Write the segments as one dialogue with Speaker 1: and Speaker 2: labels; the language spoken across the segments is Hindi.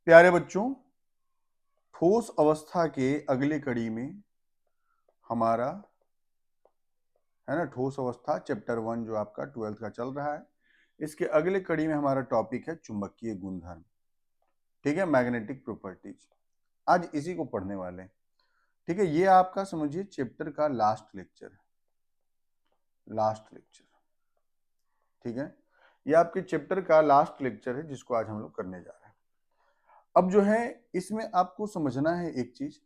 Speaker 1: प्यारे बच्चों, ठोस अवस्था के अगली कड़ी में हमारा है ना ठोस अवस्था चैप्टर 1 जो आपका 12th का चल रहा है। इसके अगले कड़ी में हमारा टॉपिक है चुंबकीय गुणधर्म। ठीक है, मैग्नेटिक प्रॉपर्टीज। आज इसी को पढ़ने वाले हैं। ठीक है, ये आपका समझिए चैप्टर का लास्ट लेक्चर है। लास्ट लेक्चर, ठीक है, ये आपके चैप्टर का लास्ट लेक्चर है जिसको आज हम लोग करने जा रहे हैं। अब जो है इसमें आपको समझना है एक चीज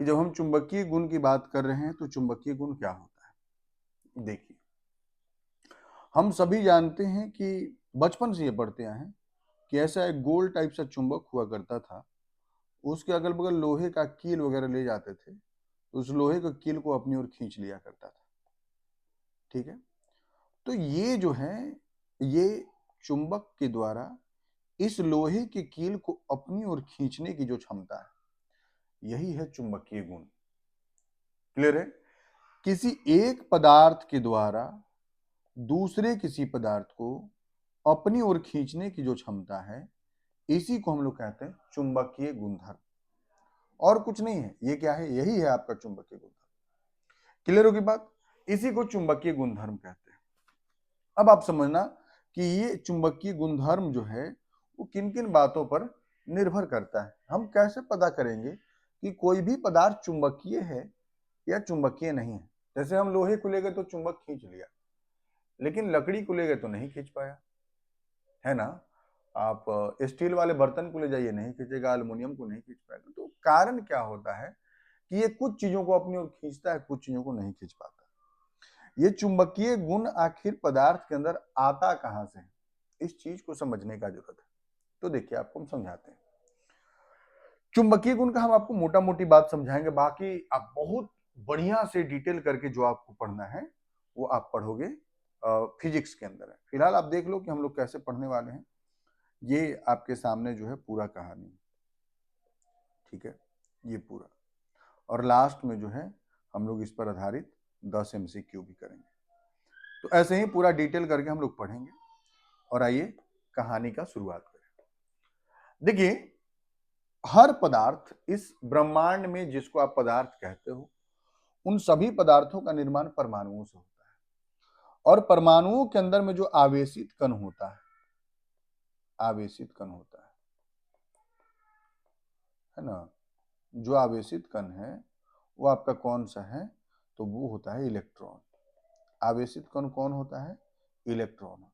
Speaker 1: कि जब हम चुंबकीय गुण की बात कर रहे हैं तो चुंबकीय गुण क्या होता है। देखिए, हम सभी जानते हैं कि बचपन से ये पढ़ते आए हैं कि ऐसा एक गोल टाइप सा चुंबक हुआ करता था। उसके अगल बगल लोहे का कील वगैरह ले जाते थे तो उस लोहे के कील को अपनी ओर खींच लिया करता था। ठीक है, तो ये जो है ये चुंबक के द्वारा इस लोहे के कील को अपनी ओर खींचने की जो क्षमता है यही है चुंबकीय गुण। क्लियर है? किसी एक पदार्थ के द्वारा दूसरे किसी पदार्थ को अपनी ओर खींचने की जो क्षमता है इसी को हम लोग कहते हैं चुंबकीय गुणधर्म। और कुछ नहीं है, ये क्या है? यही है आपका चुंबकीय गुणधर्म। क्लियर होगी बात? इसी को चुंबकीय गुणधर्म कहते हैं। अब आप समझना कि ये चुंबकीय गुणधर्म जो है वो किन किन बातों पर निर्भर करता है। हम कैसे पता करेंगे कि कोई भी पदार्थ चुंबकीय है या चुंबकीय नहीं है? जैसे हम लोहे को ले गए तो चुंबक खींच लिया, लेकिन लकड़ी को ले गए तो नहीं खींच पाया, है ना। आप स्टील वाले बर्तन को ले जाइए, नहीं खींचेगा, एल्युमिनियम को नहीं खींच पाएगा। तो कारण क्या होता है कि ये कुछ चीजों को अपनी ओर खींचता है, कुछ चीजों को नहीं खींच पाता। ये चुंबकीय गुण आखिर पदार्थ के अंदर आता कहां से है, इस चीज को समझने का जरूरत है। तो देखिए, आपको हम समझाते हैं। चुंबकीय गुण का हम आपको मोटा मोटी बात समझाएंगे, बाकी आप बहुत बढ़िया से डिटेल करके जो आपको पढ़ना है वो आप पढ़ोगे फिजिक्स के अंदर है। फिलहाल आप देख लो कि हम लोग कैसे पढ़ने वाले हैं। ये आपके सामने जो है पूरा कहानी, ठीक है, ये पूरा। और लास्ट में जो है हम लोग इस पर आधारित 10 MCQ भी करेंगे। तो ऐसे ही पूरा डिटेल करके हम लोग पढ़ेंगे। और आइए कहानी का शुरुआत करें। देखिए, हर पदार्थ इस ब्रह्मांड में जिसको आप पदार्थ कहते हो उन सभी पदार्थों का निर्माण परमाणुओं से होता है। और परमाणुओं के अंदर में जो आवेशित कण होता है, आवेशित कण होता है ना, जो आवेशित कण है वो आपका कौन सा है? तो वो होता है इलेक्ट्रॉन। आवेशित कण कौन होता है? इलेक्ट्रॉन होता है।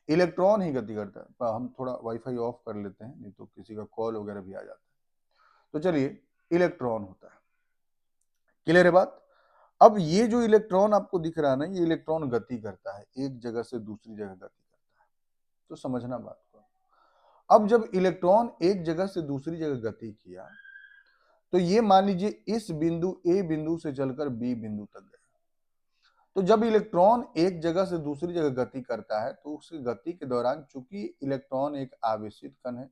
Speaker 1: इलेक्ट्रॉन ही गति करता है। हम थोड़ा वाईफाई ऑफ कर लेते हैं, नहीं तो किसी का कॉल वगैरह भी आ जाता है। तो चलिए, इलेक्ट्रॉन होता है। क्लियर है बात? अब ये जो इलेक्ट्रॉन आपको दिख रहा है ना, ये इलेक्ट्रॉन गति करता है, एक जगह से दूसरी जगह गति करता है। तो समझना बात को। अब जब इलेक्ट्रॉन एक जगह से दूसरी जगह गति किया तो ये मान लीजिए इस बिंदु ए बिंदु से चलकर बी बिंदु तक गया। तो जब इलेक्ट्रॉन एक जगह से दूसरी जगह गति करता है तो उसकी गति के दौरान, चूंकि इलेक्ट्रॉन एक आवेशित कण है,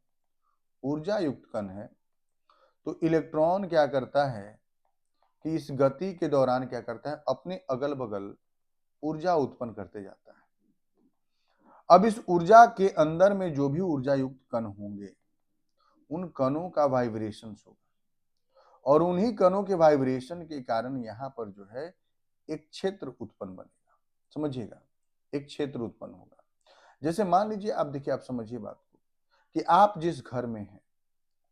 Speaker 1: ऊर्जा युक्त कण है, तो इलेक्ट्रॉन क्या करता है कि इस गति के दौरान क्या करता है, अपने अगल बगल ऊर्जा उत्पन्न करते जाता है। अब इस ऊर्जा के अंदर में जो भी ऊर्जा युक्त कण होंगे उन कणों का वाइब्रेशन होगा, और उन्हीं कणों के वाइब्रेशन के कारण यहाँ पर जो है एक क्षेत्र उत्पन्न बनेगा। समझिएगा, एक क्षेत्र उत्पन्न होगा। जैसे मान लीजिए, आप देखिए, आप समझिए बात को कि आप जिस घर में हैं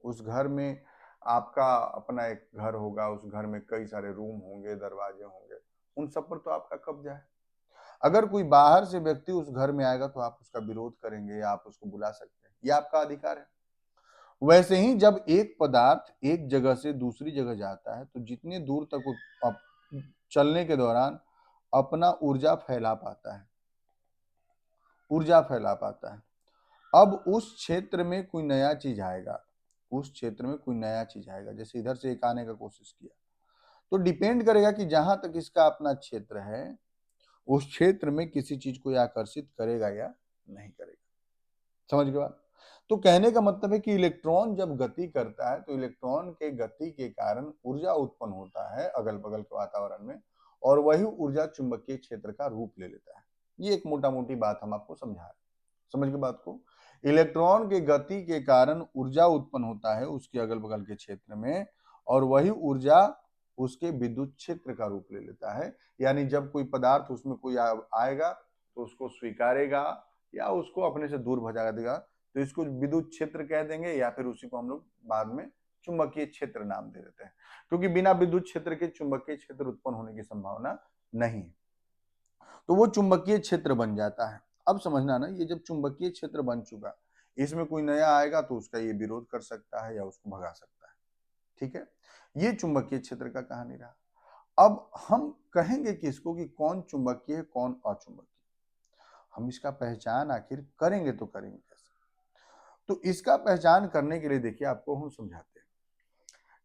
Speaker 1: उस घर में आपका अपना एक घर होगा, उस घर में कई सारे रूम होंगे, दरवाजे होंगे, उन सब पर तो आपका कब्जा है। अगर कोई बाहर से व्यक्ति उस घर में आएगा तो आप उसका विरोध करेंगे, आप उसको बुला सकते हैं, ये आपका अधिकार है। वैसे ही जब एक पदार्थ एक जगह से दूसरी जगह जाता है तो जितनी दूर तक वो चलने के दौरान अपना ऊर्जा फैला पाता है, ऊर्जा फैला पाता है। अब उस क्षेत्र में कोई नया चीज आएगा, उस क्षेत्र में कोई नया चीज आएगा, जैसे इधर से एक आने का कोशिश किया, तो डिपेंड करेगा कि जहां तक इसका अपना क्षेत्र है उस क्षेत्र में किसी चीज को आकर्षित करेगा या नहीं करेगा। समझ गए बात? तो कहने का मतलब है कि इलेक्ट्रॉन जब गति करता है तो इलेक्ट्रॉन के गति के कारण ऊर्जा उत्पन्न होता है अगल बगल के वातावरण में, और वही ऊर्जा चुंबकीय क्षेत्र का रूप ले लेता है। ये एक मोटा मोटी बात हम आपको समझा रहे हैं। समझ गए बात को? इलेक्ट्रॉन के गति के कारण ऊर्जा उत्पन्न होता है उसके अगल बगल के क्षेत्र में, और वही ऊर्जा उसके विद्युत क्षेत्र का रूप ले लेता है। यानी जब कोई पदार्थ उसमें कोई आएगा तो उसको स्वीकारेगा या उसको अपने से दूर भगा देगा, तो इसको विद्युत क्षेत्र कह देंगे, या फिर उसी को हम लोग बाद में चुंबकीय क्षेत्र नाम दे देते हैं, क्योंकि बिना विद्युत क्षेत्र के चुंबकीय क्षेत्र उत्पन्न होने की संभावना नहीं है। तो वो चुंबकीय क्षेत्र बन जाता है। अब समझना ना, ये जब चुंबकीय क्षेत्र बन चुका, इसमें कोई नया आएगा तो उसका ये विरोध कर सकता है या उसको भगा सकता है। ठीक है, ये चुंबकीय क्षेत्र का कहानी रहा। अब हम कहेंगे किसको कि कौन चुंबकीय है कौन अचुंबकीय, हम इसका पहचान आखिर करेंगे तो करेंगे कैसे? तो इसका पहचान करने के लिए देखिए आपको हम समझाते हैं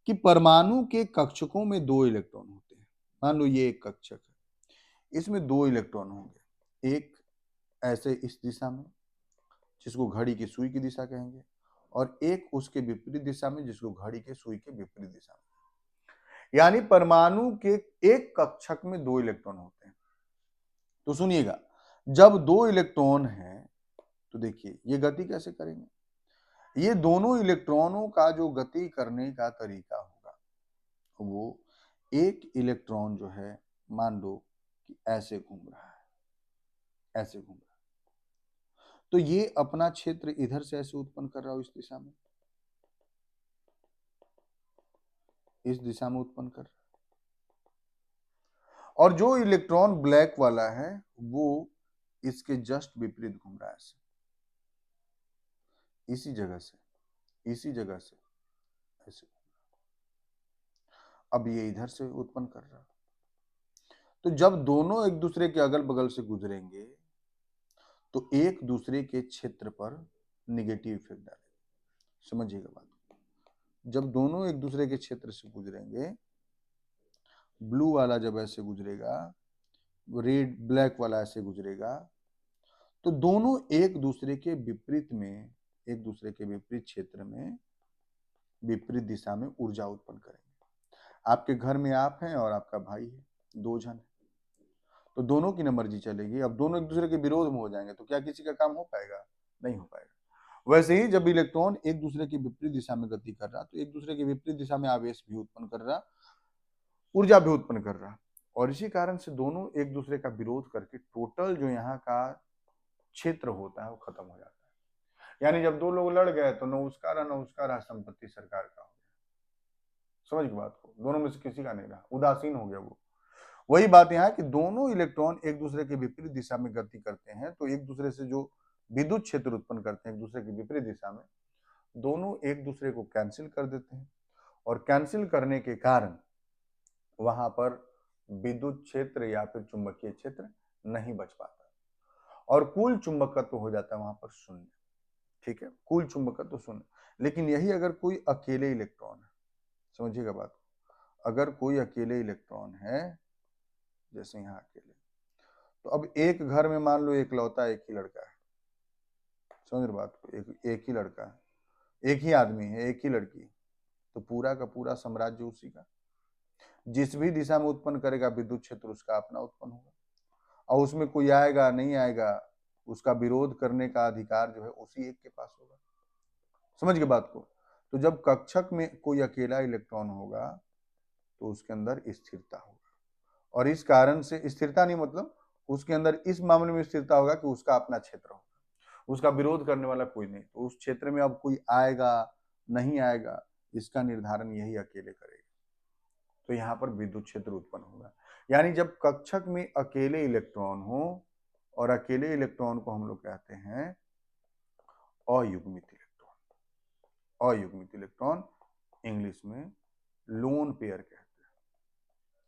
Speaker 1: कि परमाणु के कक्षकों में 2 इलेक्ट्रॉन होते हैं। मान लो ये एक कक्षक है, इसमें 2 इलेक्ट्रॉन होंगे, एक ऐसे इस दिशा में जिसको घड़ी की सुई की दिशा कहेंगे, और एक उसके विपरीत दिशा में जिसको घड़ी के सुई के विपरीत दिशा में। यानी परमाणु के एक कक्षक में 2 इलेक्ट्रॉन होते हैं। तो सुनिएगा, जब 2 इलेक्ट्रॉन हैं तो देखिए ये गति कैसे करेंगे। ये दोनों इलेक्ट्रॉनों का जो गति करने का तरीका होगा, वो एक इलेक्ट्रॉन जो है मान लो कि ऐसे घूम रहा है, ऐसे घूम रहा है, तो ये अपना क्षेत्र इधर से ऐसे उत्पन्न कर रहा हो, इस दिशा में, इस दिशा में उत्पन्न कर रहा है। और जो इलेक्ट्रॉन ब्लैक वाला है वो इसके जस्ट विपरीत घूम रहा है, इसी जगह से, इसी जगह से ऐसे। अब ये इधर से उत्पन्न कर रहा है। तो जब दोनों एक दूसरे के अगल बगल से गुजरेंगे तो एक दूसरे के क्षेत्र पर निगेटिव इफेक्ट डालेंगे। समझिएगा बात, जब दोनों एक दूसरे के क्षेत्र से गुजरेंगे, ब्लू वाला जब ऐसे गुजरेगा, रेड ब्लैक वाला ऐसे गुजरेगा, तो दोनों एक दूसरे के विपरीत में, एक दूसरे के विपरीत क्षेत्र में, विपरीत दिशा में ऊर्जा उत्पन्न करेंगे। आपके घर में आप हैं और आपका भाई है, 2 जन है, तो दोनों की मर्जी चलेगी। अब दोनों एक दूसरे के विरोध में हो जाएंगे तो क्या किसी का काम हो पाएगा? नहीं हो पाएगा। वैसे ही जब इलेक्ट्रॉन एक दूसरे की विपरीत दिशा में गति कर रहा, तो एक दूसरे के विपरीत दिशा में आवेश भी उत्पन्न कर रहा, ऊर्जा भी उत्पन्न कर रहा, और इसी कारण से दोनों एक दूसरे का विरोध करके टोटल जो यहाँ का क्षेत्र होता है वो खत्म हो जाता है। यानी जब 2 लोग लड़ गए तो न उसका रहा न उसका रहा, संपत्ति सरकार का हो गया। समझ की बात को, दोनों में से किसी का नहीं रहा, उदासीन हो गया वो। वही बात यहाँ है कि दोनों इलेक्ट्रॉन एक दूसरे के विपरीत दिशा में गति करते हैं, तो एक दूसरे से जो विद्युत क्षेत्र उत्पन्न करते हैं एक दूसरे की विपरीत दिशा में, दोनों एक दूसरे को कैंसिल कर देते हैं, और कैंसिल करने के कारण वहां पर विद्युत क्षेत्र या फिर चुंबकीय क्षेत्र नहीं बच पाता, और कुल चुंबकत्व हो जाता है वहां पर 0। ठीक है, कुल चुंबकत्व 0। लेकिन यही अगर कोई अकेले इलेक्ट्रॉन है, समझिएगा बात, अगर कोई अकेले इलेक्ट्रॉन है, जैसे यहाँ अकेले, तो अब एक घर में मान लो एक लौता एक ही लड़का है, समझ रहे बात को, एक ही लड़का है, एक ही आदमी है, एक ही लड़की, तो पूरा का पूरा साम्राज्य उसी का, जिस भी दिशा में उत्पन्न करेगा विद्युत क्षेत्र उसका अपना उत्पन्न होगा, और उसमें कोई आएगा नहीं आएगा उसका विरोध करने का अधिकार जो है उसी एक के पास होगा। समझ गए बात को। तो जब कक्षक में कोई अकेला इलेक्ट्रॉन होगा तो उसके अंदर स्थिरता होगा, और इस कारण से स्थिरता नहीं मतलब उसके अंदर इस मामले में स्थिरता होगा कि उसका अपना क्षेत्र होगा, उसका विरोध करने वाला कोई नहीं, तो उस क्षेत्र में अब कोई आएगा नहीं आएगा इसका निर्धारण यही अकेले करेगा। तो यहाँ पर विद्युत क्षेत्र उत्पन्न होगा। यानी जब कक्षक में अकेले इलेक्ट्रॉन हो, और अकेले इलेक्ट्रॉन को हम लोग कहते हैं अयुग्मित इलेक्ट्रॉन। अयुग्मित इलेक्ट्रॉन इंग्लिश में लोन पेयर कहते हैं,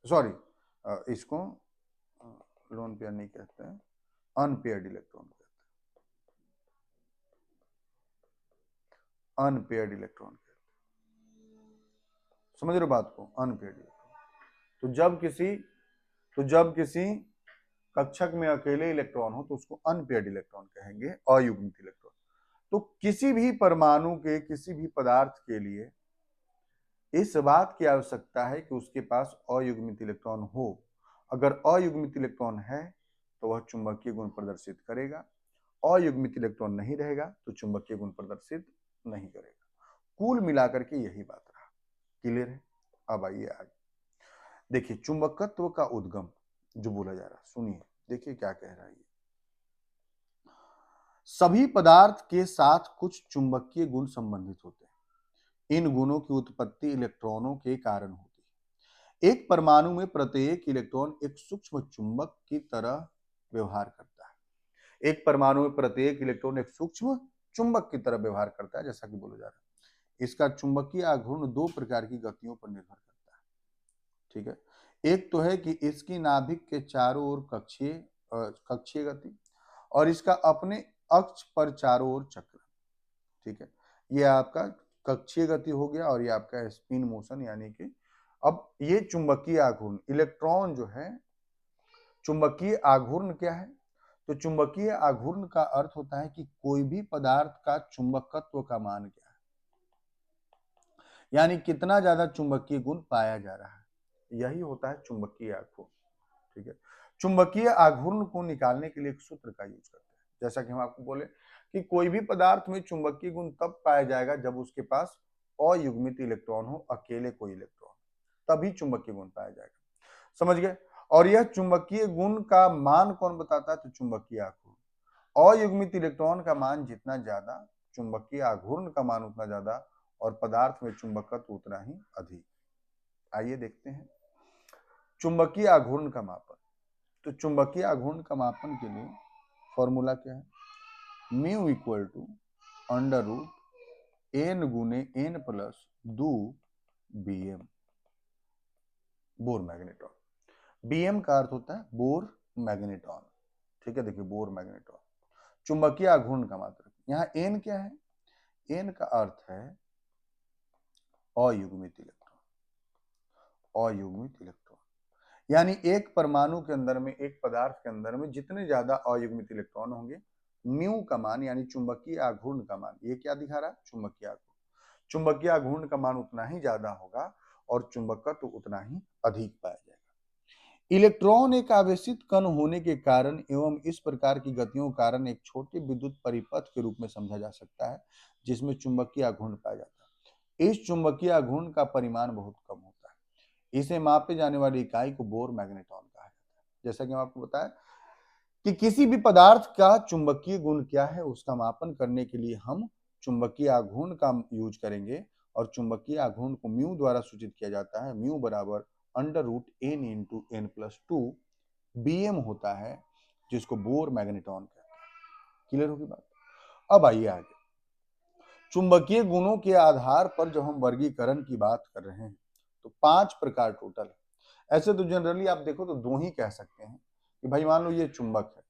Speaker 1: सॉरी इसको लोन पेयर नहीं कहते हैं, अनपेयर्ड इलेक्ट्रॉन कहते हैं, अनपेयर्ड इलेक्ट्रॉन कहते हैं। समझ रहे हो बात को, अनपेयर्ड इलेक्ट्रॉन। तो जब किसी कक्षक में अकेले इलेक्ट्रॉन हो तो उसको अनपेयर्ड इलेक्ट्रॉन कहेंगे, अयुग्मित इलेक्ट्रॉन। तो किसी भी परमाणु के किसी भी पदार्थ के लिए इस बात की आवश्यकता है कि उसके पास अयुग्मित इलेक्ट्रॉन हो। अगर अयुग्मित इलेक्ट्रॉन है तो वह चुंबकीय गुण प्रदर्शित करेगा, अयुग्मित इलेक्ट्रॉन नहीं रहेगा तो चुंबकीय गुण प्रदर्शित नहीं करेगा। कुल मिलाकर के यही बात रहा। क्लियर है? अब आइए आगे देखिए चुंबकत्व का उद्गम जो बोला जा रहा, सुनिए देखिए क्या कह रहा है ये। सभी पदार्थ के साथ कुछ चुंबकीय गुण संबंधित होते हैं। इन गुणों की उत्पत्ति इलेक्ट्रॉनों के कारण होती है। एक परमाणु में प्रत्येक इलेक्ट्रॉन एक सूक्ष्म चुंबक की तरह व्यवहार करता है। एक परमाणु में प्रत्येक इलेक्ट्रॉन एक सूक्ष्म चुंबक की तरह व्यवहार करता है, जैसा कि बोला जा रहा है। इसका चुंबकीय आघूर्ण दो प्रकार की गतियों पर निर्भर करता है। ठीक है, एक तो है कि इसकी नाभिक के चारों ओर कक्षीय गति और इसका अपने अक्ष पर चारों ओर चक्र। ठीक है, ये आपका कक्षीय गति हो गया और ये आपका स्पिन मोशन, यानी कि अब ये चुंबकीय आघूर्ण इलेक्ट्रॉन जो है, चुंबकीय आघूर्ण क्या है? तो चुंबकीय आघूर्ण का अर्थ होता है कि कोई भी पदार्थ का चुंबकत्व का मान क्या है, यानी कितना ज्यादा चुंबकीय गुण पाया जा रहा है, यही होता है चुंबकीय आघूर्ण। ठीक है, चुंबकीय आघूर्ण को निकालने के लिए एक सूत्र का यूज करते हैं। जैसा कि हम आपको बोले कि कोई भी पदार्थ में चुंबकीय गुण तब पाया जाएगा जब उसके पास अयुग्मित इलेक्ट्रॉन हो, अकेले कोई इलेक्ट्रॉन, तभी चुंबकीय गुण पाया जाएगा। समझ गए? और यह चुंबकीय गुण का मान कौन बताता है? तो चुंबकीय आघूर्ण। अयुग्मित इलेक्ट्रॉन का मान जितना ज्यादा, चुंबकीय आघूर्ण का मान उतना ज्यादा, और पदार्थ में चुंबकत्व उतना ही अधिक। आइए देखते हैं चुंबकीय आघूर्ण का मापन। तो चुंबकीय आघूर्ण का मापन के लिए फॉर्मूला क्या है? Mu equal to under root n गुने n plus 2 BM, Bohr magneton. BM का अर्थ होता है बोर मैग्नेट्रॉन। ठीक है, देखिए बोर मैग्नेट्रॉन चुंबकीय आघूर्ण का मात्रक। यहाँ एन क्या है? एन का अर्थ है अयुग्मित इलेक्ट्रॉन। अयुग्मित इलेक्ट्रॉन यानी एक परमाणु के अंदर में, एक पदार्थ के अंदर में जितने ज्यादा अयुग्मित इलेक्ट्रॉन होंगे, म्यू का मान यानी चुंबकीय आघूर्ण का मान, ये क्या दिखा रहा है? चुंबकीय आघूर्ण। चुंबकीय आघूर्ण का मान उतना ही ज्यादा होगा और चुंबकत्व उतना ही अधिक पाया जाएगा। इलेक्ट्रॉन एक आवेशित कण होने के कारण एवं इस प्रकार की गतियों के कारण एक छोटे विद्युत परिपथ के रूप में समझा जा सकता है, जिसमें चुंबकीय आघूर्ण पाया जाता है। इस चुंबकीय आघूर्ण का परिमाण बहुत कम होता है। इसे मापे जाने वाली इकाई को बोर मैग्नेट्रॉन कहा जाता है। जैसा कि हम आपको बताया कि किसी भी पदार्थ का चुंबकीय गुण क्या है, उसका मापन करने के लिए हम चुंबकीय आघूर्ण का यूज करेंगे, और चुंबकीय आघूर्ण को म्यू द्वारा सूचित किया जाता है। म्यू बराबर under root n into n plus 2 BM होता है, जिसको बोर मैग्नेट्रॉन कहते हैं। क्लियर होगी बात? अब आइए आगे चुंबकीय गुणों के आधार पर जब हम वर्गीकरण की बात कर रहे हैं तो 5 प्रकार टोटल है। ऐसे तो जनरली आप देखो तो 2 ही कह सकते हैं कि भाई मान लो ये चुंबक है,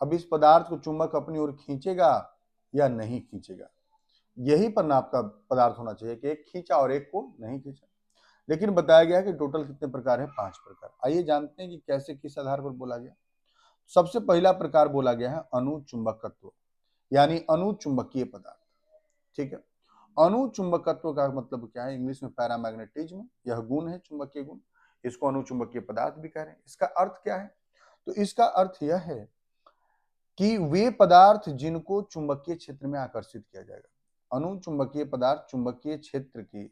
Speaker 1: अब इस पदार्थ को चुंबक अपनी ओर खींचेगा या नहीं खींचेगा, यही पर नाप का पदार्थ होना चाहिए कि एक खींचा और एक को नहीं खींचा। लेकिन बताया गया है कि टोटल कितने प्रकार है? 5 प्रकार। आइए जानते हैं कि कैसे, किस आधार पर बोला गया। सबसे पहला प्रकार बोला गया है अणुचुंबकत्व, यानी अणुचुंबकीय पदार्थ। ठीक है, अणुचुंबकत्व का मतलब क्या है? इंग्लिश में पैरामैग्नेटिज्म, यह गुण है चुंबकीय गुण। इसको अणुचुंबकीय पदार्थ भी कह रहे हैं। इसका अर्थ क्या है? तो इसका अर्थ यह है कि वे पदार्थ जिनको चुंबकीय क्षेत्र में आकर्षित किया जाएगा। अणुचुंबकीय पदार्थ चुंबकीय क्षेत्र की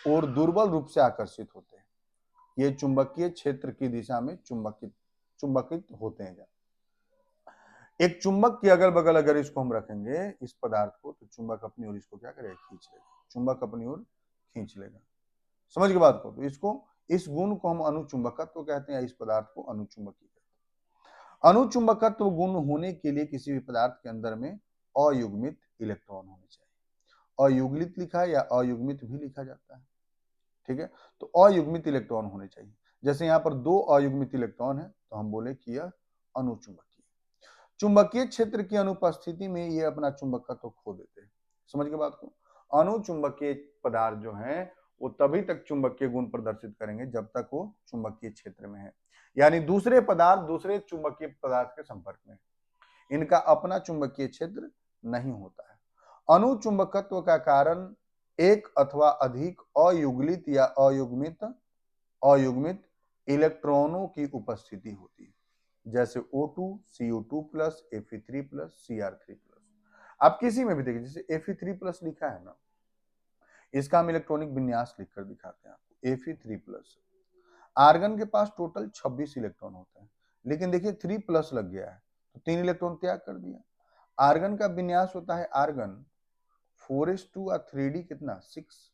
Speaker 1: ओर दुर्बल रूप से आकर्षित होते हैं। ये चुंबकीय क्षेत्र की दिशा में चुंबकित होते हैं। एक चुंबक के अगल बगल अगर इसको हम रखेंगे, इस पदार्थ को, तो चुंबक अपनी ओर इसको क्या करेगा? खींच लेगा। चुंबक अपनी ओर खींच लेगा। समझ के बात को? तो इसको, इस गुण को हम अणुचुंबकत्व कहते हैं, या इस पदार्थ को अणुचुंबकीय कहते हैं। अणुचुंबकत्व गुण होने के लिए किसी भी पदार्थ के अंदर में अयुग्मित इलेक्ट्रॉन होने चाहिए। अयुग्लित लिखा है या अयुग्मित भी लिखा जाता है। ठीक है, तो अयुग्मित इलेक्ट्रॉन होने चाहिए। जैसे यहाँ पर 2 अयुग्मित इलेक्ट्रॉन है तो हम बोले कि यह अणुचुंबकीय। चुंबकीय क्षेत्र की अनुपस्थिति में ये अपना चुंबकत्व खो देते हैं। समझ के बात को? अणुचुंबकीय पदार्थ जो है वो तभी तक चुंबकीय गुण प्रदर्शित करेंगे जब तक वो चुंबकीय क्षेत्र में है, यानी दूसरे पदार्थ दूसरे चुंबकीय पदार्थ के संपर्क में, इनका अपना चुंबकीय क्षेत्र नहीं होता है। अणुचुंबकत्व का कारण एक अथवा अधिक अयुग्लित या अयुग्मित इलेक्ट्रॉनों की उपस्थिति होती है। जैसे O2 CO2 plus Fe3 plus Cr3 plus. आप किसी में भी देखिए, जैसे Fe3 प्लस लिखा है ना, इसका हम इलेक्ट्रॉनिक विन्यास लिखकर दिखाते हैं आपको। Fe3 प्लस, आर्गन के पास टोटल 26 इलेक्ट्रॉन होते हैं, लेकिन देखिए 3 प्लस लग गया है तो 3 इलेक्ट्रॉन त्याग कर दिया। आर्गन का विन्यास होता है आर्गन 4s2 और 3d कितना 6,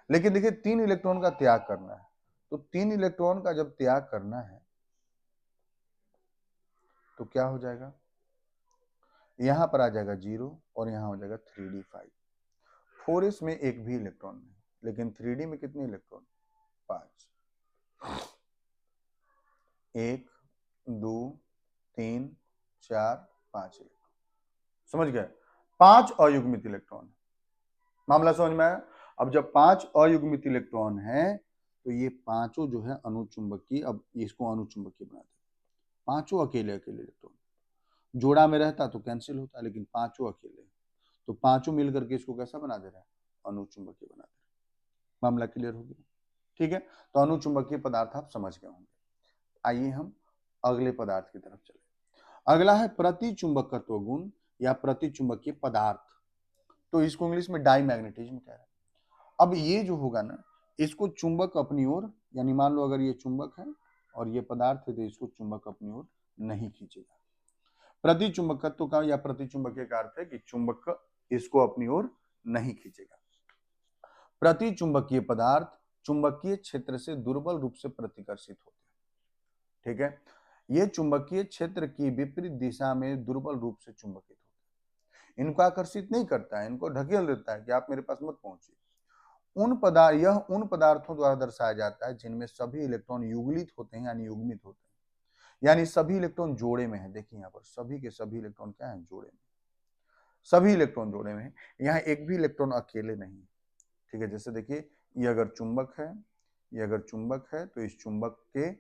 Speaker 1: लेकिन देखिए 3 इलेक्ट्रॉन का त्याग करना है, तो 3 इलेक्ट्रॉन का जब त्याग करना है तो क्या हो जाएगा, यहां पर आ जाएगा 0 और यहां हो जाएगा 3d5। 4s में एक भी इलेक्ट्रॉन नहीं, लेकिन 3d में कितने इलेक्ट्रॉन, 5। 1 2 3 4 5 इलेक्ट्रॉन, समझ गए, 5 अयुग्मित इलेक्ट्रॉन। मामला समझ में आया। अब जब 5 अयुग्मित इलेक्ट्रॉन है तो ये पांचों जो है अनुचुंबकीय, अब इसको अनुचुंबकीय बना दें। पांचों अकेले अकेले इलेक्ट्रॉन, जोड़ा में रहता तो कैंसिल होता, लेकिन पांचों अकेले, तो पांचों मिलकर के इसको कैसा बना दे रहे हैं, अनुचुंबकीय बना दे रहे हैं। मामला क्लियर हो गया, ठीक है। तो अनुचुंबकीय पदार्थ आप समझ गए होंगे। आइए हम अगले पदार्थ की तरफ चले। अगला है प्रतिचुंबकत्व गुण या प्रतिचुंबकीय पदार्थ, तो इसको इंग्लिश में डाईमैग्नेटिज्म कह रहे हैं। अब ये जो होगा ना, इसको चुंबक अपनी ओर, यानी मान लो अगर ये चुंबक है और ये पदार्थ है, तो इसको चुंबक अपनी ओर नहीं खींचेगा। प्रतिचुंबकत्व का या प्रतिचुंबकीय का अर्थ है कि चुंबक इसको अपनी ओर नहीं खींचेगा। प्रतिचुंबकीय पदार्थ चुंबकीय क्षेत्र से दुर्बल रूप से प्रतिकर्षित होते हैं, ठीक है। ये चुंबकीय क्षेत्र की विपरीत दिशा में दुर्बल रूप से चुंबकित होते हैं। इनको आकर्षित नहीं करता है, इनको ढकेल देता है कि आप मेरे पास मत पहुंचिए। यह उन पदार्थों द्वारा दर्शाया जाता है जिनमें सभी इलेक्ट्रॉन युगलित होते हैं, यानी युग्मित होते हैं, यानी सभी इलेक्ट्रॉन जोड़े में है। देखिए यहाँ पर सभी के सभी इलेक्ट्रॉन क्या है, जोड़े में, सभी इलेक्ट्रॉन जोड़े में है, यहाँ एक भी इलेक्ट्रॉन अकेले नहीं, ठीक है। जैसे देखिए ये अगर चुंबक है, ये अगर चुंबक है तो इस चुंबक के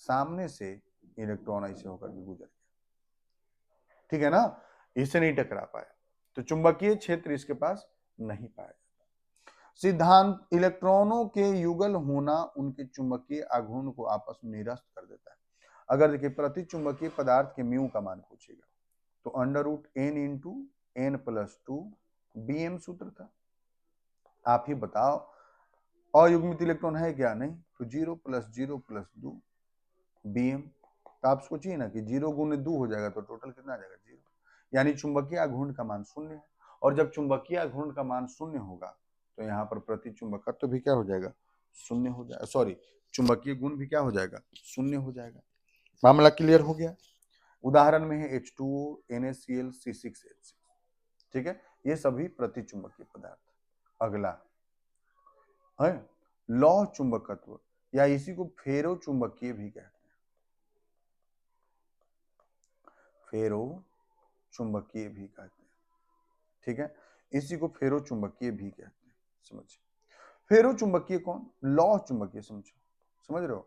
Speaker 1: सामने से इलेक्ट्रॉन ऐसे होकर के गुजर गया, ठीक है ना, इससे नहीं टकरा पाया, तो चुंबकीय क्षेत्र इसके पास नहीं पाया। सिद्धांत, इलेक्ट्रॉनों के युगल होना उनके चुंबकीय आघूर्ण को आपस में निरस्त कर देता है। अगर देखिए प्रतिचुंबकीय पदार्थ के म्यू का मान पूछेगा तो √n into n plus 2 bm सूत्र था। आप ही बताओ अयुग्मित इलेक्ट्रॉन है क्या, नहीं, तो 0 प्लस 0 प्लस 2 bm। तो आप सोचिए ना कि 0 गुने 2 हो जाएगा तो टोटल कितना आ जाएगा, 0, यानी चुंबकीय आघूर्ण का मान 0 है। और जब चुंबकीय आघूर्ण का मान 0 होगा तो यहाँ पर प्रतिचुंबकत्व भी क्या हो जाएगा, 0 हो जाएगा, सॉरी चुंबकीय गुण भी क्या हो जाएगा, 0 हो जाएगा। मामला क्लियर हो गया। उदाहरण में है H2O, NaCl, C6H6, ठीक है, ये सभी प्रतिचुंबकीय पदार्थ। अगला है लौह चुंबकत्व, या इसी को फेरो चुंबकीय भी कहते हैं, फेरो चुंबकीय भी कहते हैं, ठीक है, इसी को फेरो चुंबकीय भी कहते हैं। समझिए फेरो चुंबकीय कौन, लौह चुंबकीय, समझो, समझ रहे हो,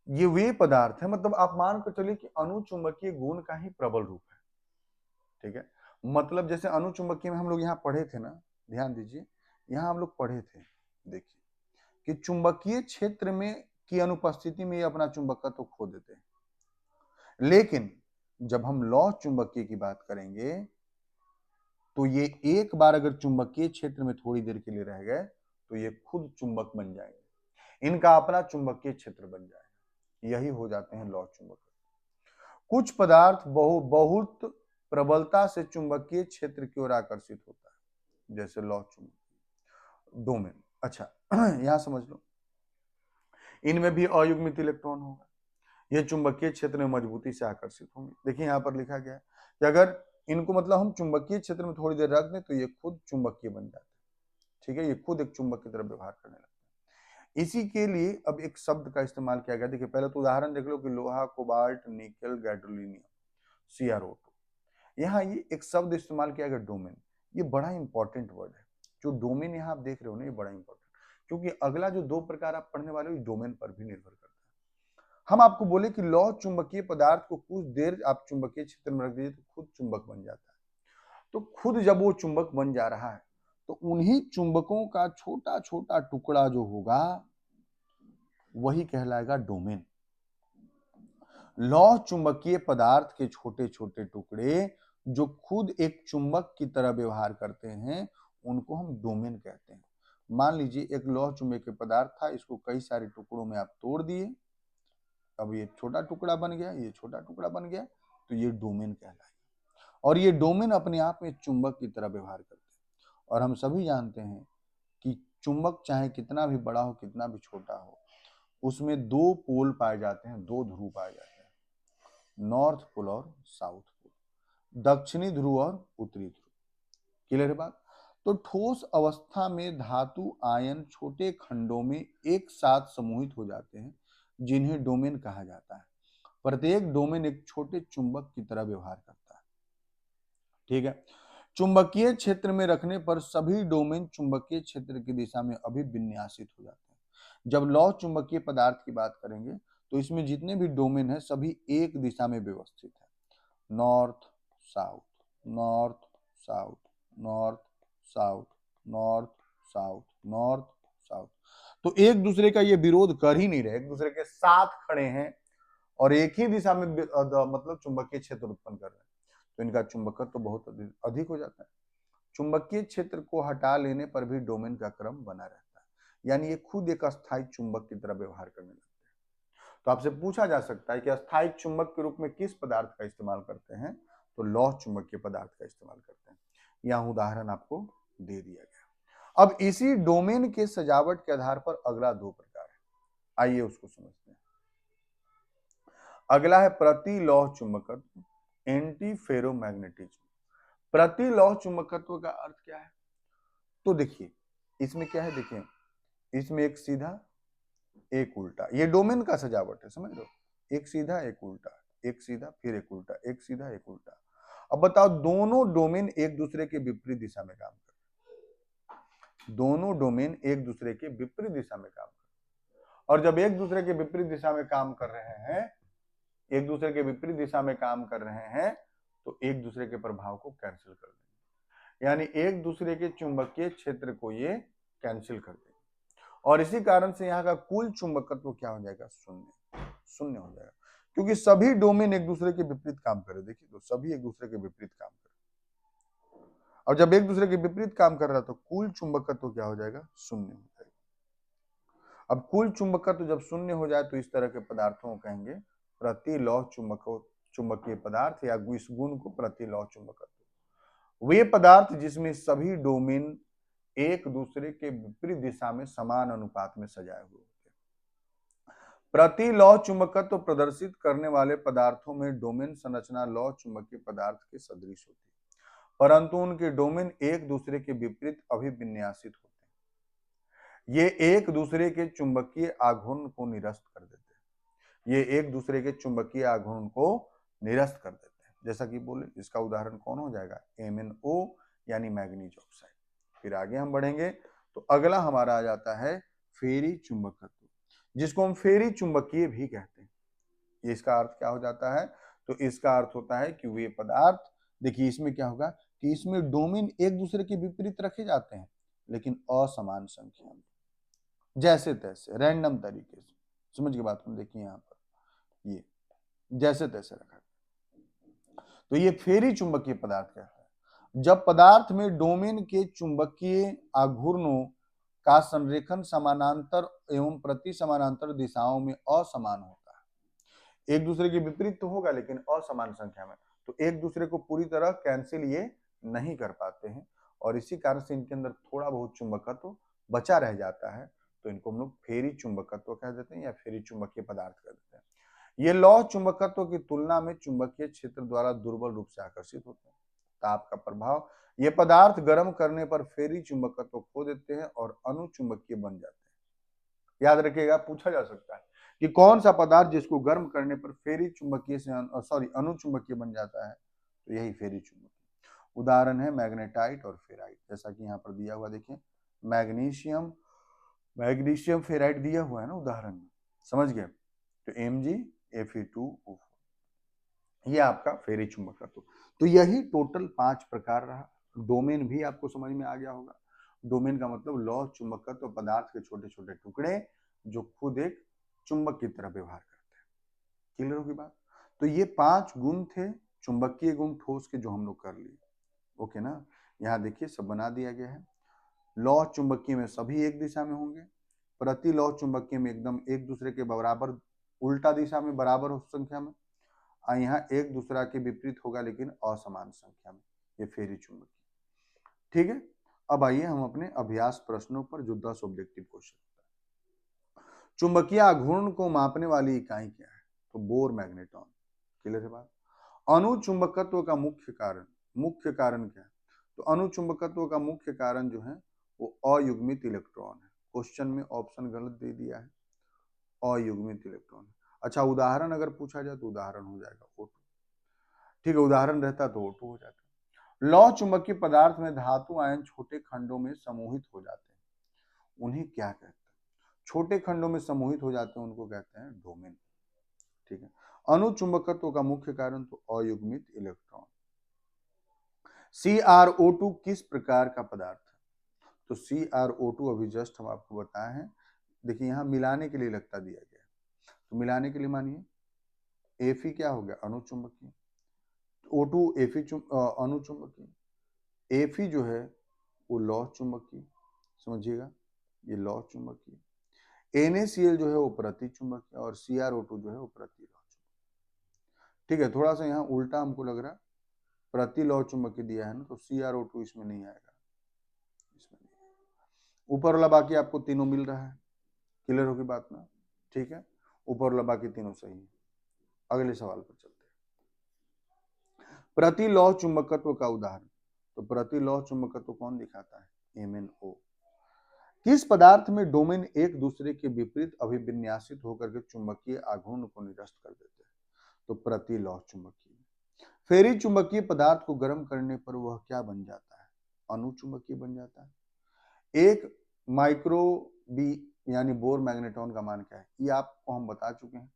Speaker 1: ये वे पदार्थ है, मतलब आप मान कर चलिए कि अनुचुंबकीय गुण का ही प्रबल रूप है, ठीक है। मतलब जैसे अनुचुंबकीय में हम लोग यहाँ पढ़े थे ना, ध्यान दीजिए, यहाँ हम लोग पढ़े थे, देखिए कि चुंबकीय क्षेत्र में की अनुपस्थिति में ये अपना चुंबकत्व तो खो देते हैं, लेकिन जब हम लौह चुंबकीय की बात करेंगे तो ये एक बार अगर चुंबकीय क्षेत्र में थोड़ी देर के लिए रह गए तो ये खुद चुंबक बन जाएंगे, इनका अपना चुंबकीय क्षेत्र बन जाएगा, यही हो जाते हैं लौह चुंबक। कुछ पदार्थ बहुत प्रबलता से चुंबकीय क्षेत्र की ओर आकर्षित होता है, जैसे लौह चुंबक डोमेन। अच्छा यहां समझ लो, इनमें भी अयुग्मित इलेक्ट्रॉन होगा, ये चुंबकीय क्षेत्र में मजबूती से आकर्षित होंगे। देखिए यहाँ पर लिखा गया है कि अगर इनको मतलब हम चुंबकीय क्षेत्र में थोड़ी देर रख दें तो ये खुद चुंबकीय बन जाते हैं, ठीक है, ये खुद एक चुंबक की तरह व्यवहार करने लगते हैं। इसी के लिए अब एक शब्द का इस्तेमाल किया गया। देखिए पहले तो उदाहरण देख लो कि लोहा, कोबाल्ट, निकल, गैडोलिनियम, CrO2, यहाँ ये एक शब्द इस्तेमाल किया गया डोमेन। ये बड़ा इंपॉर्टेंट वर्ड है, जो डोमेन यहाँ आप देख रहे हो ना, ये बड़ा इंपॉर्टेंट, क्योंकि अगला जो 2 प्रकार आप पढ़ने वाले हो डोमेन पर भी निर्भर करता है। हम आपको बोले कि लौह चुंबकीय पदार्थ को कुछ देर आप चुंबकीय क्षेत्र में रख दीजिए तो खुद चुंबक बन जाता है। तो खुद जब वो चुंबक बन जा रहा है तो उन्हीं चुंबकों का छोटा छोटा टुकड़ा जो होगा वही कहलाएगा डोमेन। लौह चुंबकीय पदार्थ के छोटे छोटे टुकड़े जो खुद एक चुंबक की तरह व्यवहार करते हैं उनको हम डोमेन कहते हैं। मान लीजिए एक लौह चुंबकीय पदार्थ था, इसको कई सारे टुकड़ों में आप तोड़ दिए, अब ये छोटा टुकड़ा बन गया, ये छोटा टुकड़ा बन गया, तो ये डोमेन कहलाएगा। और ये डोमेन अपने आप में चुंबक की तरह व्यवहार करते हैं। और हम सभी जानते हैं कि चुंबक चाहे कितना भी बड़ा हो, कितना भी छोटा हो, उसमें दो पोल पाए जाते हैं, दो ध्रुव पाए जाते हैं, नॉर्थ पोल और साउथ पोल, दक्षिणी ध्रुव और उत्तरी ध्रुव। क्लियर है बात? तो ठोस अवस्था में धातु आयन छोटे खंडों में एक साथ समूहित हो जाते हैं, जिन्हें डोमेन कहा जाता है। प्रत्येक डोमेन एक छोटे चुंबक की तरह व्यवहार करता है। ठीक है। चुंबकीय क्षेत्र में रखने पर सभी डोमेन चुंबकीय क्षेत्र की दिशा में अभिविन्यासित हो जाते हैं। जब लौह चुंबकीय पदार्थ की बात करेंगे तो इसमें जितने भी डोमेन है सभी एक दिशा में व्यवस्थित है, north south, north south, north south, north south, north south. तो एक दूसरे का ये विरोध कर ही नहीं रहे, एक दूसरे के साथ खड़े हैं और एक ही दिशा में मतलब चुंबकीय क्षेत्र उत्पन्न कर रहे हैं, तो इनका चुंबकत्व तो बहुत अधिक हो जाता है। चुंबकीय क्षेत्र को हटा लेने पर भी डोमेन का क्रम बना रहता है, यानी ये खुद एक अस्थायी चुंबक की तरह व्यवहार करने लगते हैं। तो आपसे पूछा जा सकता है कि अस्थायी चुंबक के रूप में किस पदार्थ का इस्तेमाल करते हैं, तो लौह चुंबकीय पदार्थ का इस्तेमाल करते हैं। यहाँ उदाहरण आपको दे दिया गया। अब इसी डोमेन के सजावट के आधार पर अगला दो प्रकार है, आइए उसको समझते हैं। अगला है प्रतिलौह चुंबकत्व, एंटी फेरोमैग्नेटिज्म। प्रतिलौह चुंबकत्व का अर्थ क्या है? तो देखिए इसमें क्या है, देखिए इसमें एक सीधा एक उल्टा, ये डोमेन का सजावट है, समझ लो, एक सीधा एक उल्टा, एक सीधा फिर एक उल्टा, एक सीधा एक उल्टा। अब बताओ दोनों डोमेन एक दूसरे के विपरीत दिशा में काम कर रहे हैं, दोनों डोमेन एक दूसरे के विपरीत दिशा में काम कर रहे हैं। और जब एक दूसरे के विपरीत दिशा में काम कर रहे हैं, एक दूसरे के विपरीत दिशा में काम कर रहे हैं, तो एक दूसरे के प्रभाव को कैंसिल कर देंगे, यानी एक दूसरे के चुंबकीय क्षेत्र को ये कैंसिल कर देंगे। और इसी कारण से यहाँ का कुल चुंबकत्व क्या हो जाएगा? शून्य, शून्य हो जाएगा, क्योंकि सभी डोमेन एक दूसरे के विपरीत काम करे। देखिए तो सभी एक दूसरे के विपरीत काम करे, और जब एक दूसरे के विपरीत काम कर रहा है तो कुल चुंबकत्व क्या हो जाएगा? शून्य हो जाएगा। अब कुल चुंबकत्व जब शून्य हो जाए तो इस तरह के पदार्थों को कहेंगे प्रतिलौह चुंबकीय पदार्थ, या इस गुण को प्रतिलौह चुंबकत्व। वे पदार्थ जिसमें सभी डोमेन एक दूसरे के विपरीत दिशा में समान अनुपात में सजाए हुए होते हैं। प्रतिलौह चुंबकत्व प्रदर्शित करने वाले पदार्थों में डोमेन संरचना लौह चुंबकीय पदार्थ के सदृश होती है, परंतु उनके डोमेन एक दूसरे के विपरीत अभिविन्यासित होते हैं। ये एक दूसरे के चुंबकीय आघूर्ण को निरस्त कर देते हैं, ये एक दूसरे के चुंबकीय आघूर्ण को निरस्त कर देते हैं। जैसा कि बोले, इसका उदाहरण कौन हो जाएगा? MnO यानी मैग्नीज ऑक्साइड। फिर आगे हम बढ़ेंगे तो अगला हमारा आ जाता है फेरी चुंबकत्व, जिसको हम फेरी चुंबकीय भी कहते हैं। ये इसका अर्थ क्या हो जाता है? तो इसका अर्थ होता है कि वे पदार्थ, देखिए इसमें क्या होगा कि इसमें डोमेन एक दूसरे के विपरीत रखे जाते हैं, लेकिन असमान संख्या में, जैसे तैसे रैंडम तरीके से। समझ के बात को देखिए, यहाँ पर ये जैसे तैसे रखा, तो ये फेरी चुंबकीय पदार्थ कहता है। जब पदार्थ में डोमेन के चुंबकीय आघूर्णों का संरेखन समानांतर एवं प्रति समानांतर दिशाओं में असमान होता है, एक दूसरे के विपरीत तो होगा लेकिन असमान संख्या में, तो एक दूसरे को पूरी तरह कैंसिल ये नहीं कर पाते हैं, और इसी कारण से इनके अंदर थोड़ा बहुत चुंबकत्व बचा रह जाता है, तो इनको हम लोग फेरी चुंबकत्व कह देते हैं या फेरी चुंबकीय पदार्थ कह देते हैं। ये लौह चुंबकत्व की तुलना में चुंबकीय क्षेत्र द्वारा दुर्बल रूप से आकर्षित होते हैं। ताप का प्रभाव, ये पदार्थ गर्म करने पर फेरी चुंबकत्व खो देते हैं और अनुचुंबकीय बन जाते हैं। याद रखिएगा, पूछा जा सकता है कि कौन सा पदार्थ जिसको गर्म करने पर फेरी चुंबकीय से अनुचुंबकीय बन जाता है, तो यही फेरी चुंबकीय। उदाहरण है मैग्नेटाइट और फेराइट, जैसा कि यहाँ पर दिया हुआ देखिए, मैग्नीशियम फेराइट दिया हुआ है ना उदाहरण में, समझ गए? तो Mg Fe2O4, ये आपका फेरी चुंबकत्व। तो यही टोटल 5 प्रकार रहा। डोमेन भी आपको समझ में आ गया होगा। डोमेन का मतलब लौह चुंबकत्व पदार्थ के छोटे छोटे टुकड़े जो खुद एक चुंबक की तरह व्यवहार करते हैं। क्लियर होगी बात? तो ये 5 गुण थे चुंबकीय गुण ठोस के जो हम लोग कर लिए। ओके ना, यहाँ देखिए सब बना दिया गया है। लौह चुंबकीय में सभी एक दिशा में होंगे, प्रति लौह चुंबकीय में एकदम एक दूसरे के बराबर उल्टा दिशा में बराबर हो संख्या में, और यहाँ एक दूसरा के विपरीत होगा लेकिन असमान संख्या में, ये फेरी चुंबकीय। ठीक है, अब आइए हम अपने अभ्यास प्रश्नों पर जो 10 ऑब्जेक्टिव क्वेश्चन। चुंबकीय आघूर्ण को मापने वाली इकाई क्या है? तो बोर मैग्नेटॉन। क्लियर है बात। अनुचुंबकत्व का मुख्य कारण क्या है? तो अनुचुंबकत्व का मुख्य कारण जो है वो अयुग्मित इलेक्ट्रॉन है। क्वेश्चन में ऑप्शन गलत दे दिया है, अयुग्मित इलेक्ट्रॉन। अच्छा, उदाहरण अगर पूछा जाए तो उदाहरण हो जाएगा O2। ठीक है, उदाहरण रहता तो O2 हो जाता। लौह चुंबकीय पदार्थ में धातु आयन छोटे खंडों में समूहित हो जाते हैं, उन्हें क्या कहते हैं? छोटे खंडों में समूहित हो जाते हैं, उनको कहते हैं डोमेन। ठीक है, अनुचुंबकत्व का मुख्य कारण तो अयुग्मित इलेक्ट्रॉन। CrO2 किस प्रकार का पदार्थ है? तो CrO2 अभी जस्ट हम आपको बताए हैं। देखिए यहाँ मिलाने के लिए लगता दिया गया है, तो मिलाने के लिए मानिए Fe क्या हो गया? अनुचुंबकीय। O2 Fe अनुचुंबकीय। Fe जो है वो लौह चुंबकीय, समझिएगा, ये लौह चुंबकीय। NaCl जो है वो प्रति चुंबकीय, और CrO2 जो है वो प्रति लौह चुंबकीय। ठीक है, थोड़ा सा यहाँ उल्टा हमको लग रहा, प्रति लौह चुंबकीय दिया है ना, तो CrO2 इसमें नहीं आएगा, इसमें नहीं। ऊपर वाला बाकी आपको तीनों मिल रहा है। क्लियर होगी बात ना? ठीक है, ऊपर वाला बाकी तीनों सही है। अगले सवाल पर चलते हैं। प्रति लौह चुंबकत्व का उदाहरण। तो प्रति लौह चुंबकत्व कौन दिखाता है? MnO। किस पदार्थ में डोमेन एक दूसरे के विपरीत अभिविन्यासित होकर के चुंबकीय आघूर्ण को निरस्त कर देते हैं? तो प्रति लौह चुंबकीय। फेरी चुंबकीय पदार्थ को गर्म करने पर वह क्या बन जाता है? अनुचुंबकीय बन जाता है। एक माइक्रो बी यानी बोर मैग्नेटॉन का मान क्या है? ये आपको हम बता चुके हैं,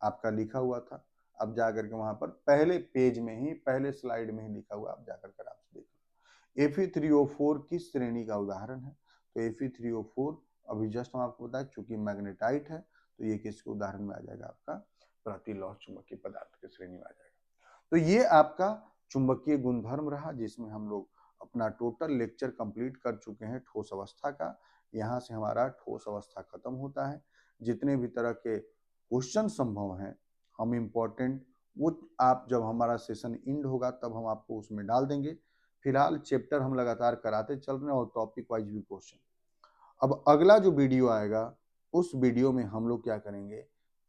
Speaker 1: आपका लिखा हुआ था। अब जाकर के वहां पर पहले पेज में ही, पहले स्लाइड में ही लिखा हुआ, आप जाकर कर आप देख लो। Fe3O4 किस श्रेणी का उदाहरण है? तो Fe3O4 अभी जस्ट हम आपको बताया, चूंकि मैग्नेटाइट है तो ये किसके उदाहरण में आ जाएगा? आपका प्रति लौह चुंबकीय पदार्थ की श्रेणी में आ जाएगा। तो ये आपका चुंबकीय गुणधर्म रहा, जिसमें हम लोग अपना टोटल लेक्चर कंप्लीट कर चुके हैं ठोस अवस्था का। यहाँ से हमारा ठोस अवस्था खत्म होता है। जितने भी तरह के क्वेश्चन संभव हैं, हम इम्पोर्टेंट वो आप जब हमारा सेशन एंड होगा तब हम आपको उसमें डाल देंगे। फिलहाल चैप्टर हम लगातार कराते चल रहे हैं और टॉपिक वाइज भी क्वेश्चन। अब अगला जो वीडियो आएगा उस वीडियो में हम लोग क्या करेंगे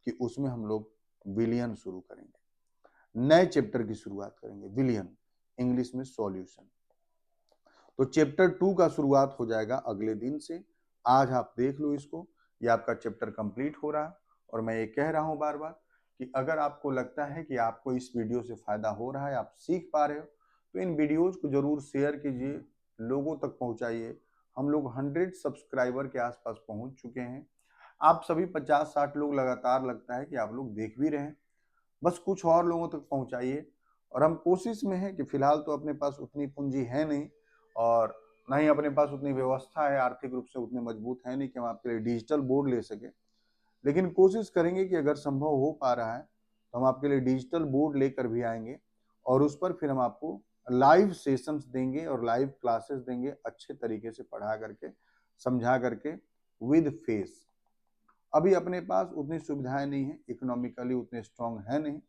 Speaker 1: कि उसमें हम लोग विलियन शुरू करेंगे, नए चैप्टर की शुरुआत करेंगे, विलियन, इंग्लिश में सॉल्यूशन। तो चैप्टर 2 का शुरुआत हो जाएगा अगले दिन से। आज आप देख लो इसको, ये आपका चैप्टर कंप्लीट हो रहा है। और मैं ये कह रहा हूं बार बार कि अगर आपको लगता है कि आपको इस वीडियो से फायदा हो रहा है, आप सीख पा रहे हो, तो इन वीडियोज को जरूर शेयर कीजिए, लोगों तक पहुंचाइए। हम लोग 100 सब्सक्राइबर के आसपास पहुंच चुके हैं। आप सभी 50-60 लोग लगातार लगता है कि आप लोग देख भी रहे हैं, बस कुछ और लोगों तक पहुंचाइए। और हम कोशिश में हैं कि फिलहाल तो अपने पास उतनी पूंजी है नहीं, और ना ही अपने पास उतनी व्यवस्था है, आर्थिक रूप से उतने मजबूत है नहीं कि हम आपके लिए डिजिटल बोर्ड ले सके। लेकिन कोशिश करेंगे कि अगर संभव हो पा रहा है तो हम आपके लिए डिजिटल बोर्ड लेकर भी आएंगे, और उस पर फिर हम आपको लाइव सेशंस देंगे और लाइव क्लासेस देंगे, अच्छे तरीके से पढ़ा करके, समझा करके, विद फेस। अभी अपने पास उतनी सुविधाएं नहीं है, इकोनॉमिकली उतने स्ट्रांग है नहीं,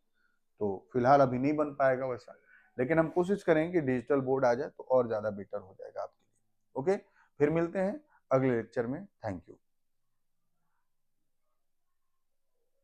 Speaker 1: तो फिलहाल अभी नहीं बन पाएगा वैसा। लेकिन हम कोशिश करेंगे कि डिजिटल बोर्ड आ जाए तो और ज्यादा बेटर हो जाएगा आपके लिए। ओके, फिर मिलते हैं अगले लेक्चर में। Thank you.